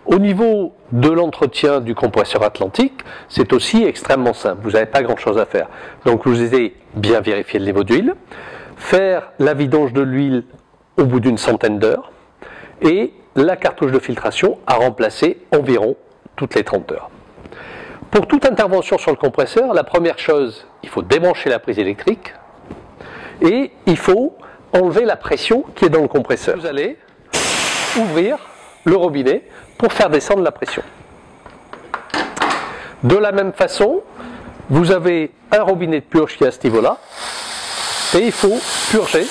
Au niveau de l'entretien du compresseur Atlantique, c'est aussi extrêmement simple. Vous n'avez pas grand-chose à faire. Donc vous allez bien vérifier le niveau d'huile, faire la vidange de l'huile au bout d'une centaine d'heures, et la cartouche de filtration à remplacer environ toutes les 30 heures. Pour toute intervention sur le compresseur, la première chose, il faut débrancher la prise électrique et il faut enlever la pression qui est dans le compresseur. Vous allez ouvrir le robinet pour faire descendre la pression. De la même façon, vous avez un robinet de purge qui est à ce niveau-là et il faut purger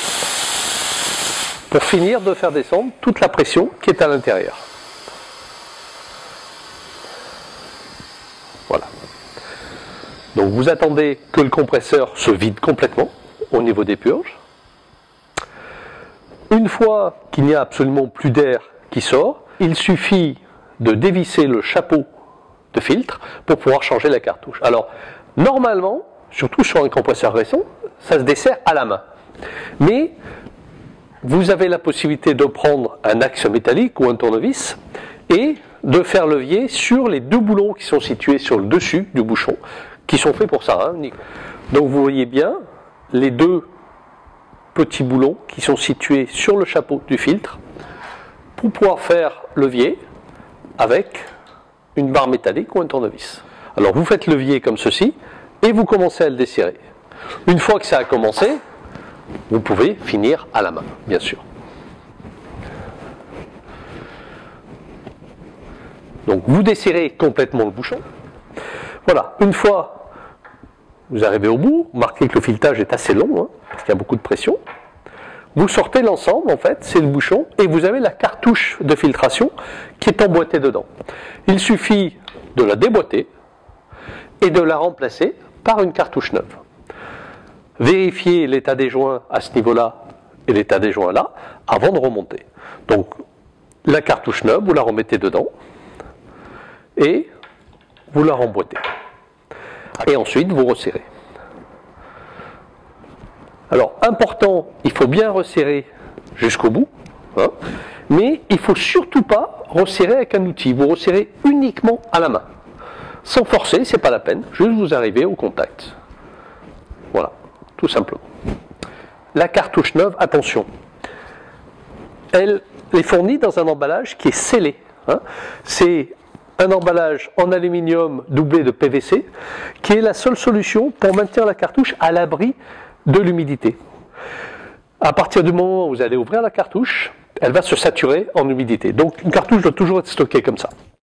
pour finir de faire descendre toute la pression qui est à l'intérieur. Voilà. Donc vous attendez que le compresseur se vide complètement au niveau des purges. Une fois qu'il n'y a absolument plus d'air qui sort, il suffit de dévisser le chapeau de filtre pour pouvoir changer la cartouche. Alors, normalement, surtout sur un compresseur récent, ça se dessert à la main. Mais vous avez la possibilité de prendre un axe métallique ou un tournevis et de faire levier sur les deux boulons qui sont situés sur le dessus du bouchon, qui sont faits pour ça. Donc vous voyez bien les deux petits boulons qui sont situés sur le chapeau du filtre pour pouvoir faire levier avec une barre métallique ou un tournevis. Alors vous faites levier comme ceci et vous commencez à le desserrer. Une fois que ça a commencé, vous pouvez finir à la main, bien sûr. Donc vous desserrez complètement le bouchon. Voilà, une fois vous arrivez au bout, remarquez que le filetage est assez long, parce qu'il y a beaucoup de pression. Vous sortez l'ensemble, en fait, c'est le bouchon, et vous avez la cartouche de filtration qui est emboîtée dedans. Il suffit de la déboîter et de la remplacer par une cartouche neuve. Vérifiez l'état des joints à ce niveau-là et l'état des joints là avant de remonter. Donc la cartouche neuve, vous la remettez dedans et vous la remboîtez. Et ensuite vous resserrez. Alors important, il faut bien resserrer jusqu'au bout, mais il ne faut surtout pas resserrer avec un outil. Vous resserrez uniquement à la main. Sans forcer, c'est pas la peine, juste vous arrivez au contact. Voilà. Tout simplement. La cartouche neuve, attention, elle est fournie dans un emballage qui est scellé. C'est un emballage en aluminium doublé de PVC qui est la seule solution pour maintenir la cartouche à l'abri de l'humidité. À partir du moment où vous allez ouvrir la cartouche, elle va se saturer en humidité. Donc une cartouche doit toujours être stockée comme ça.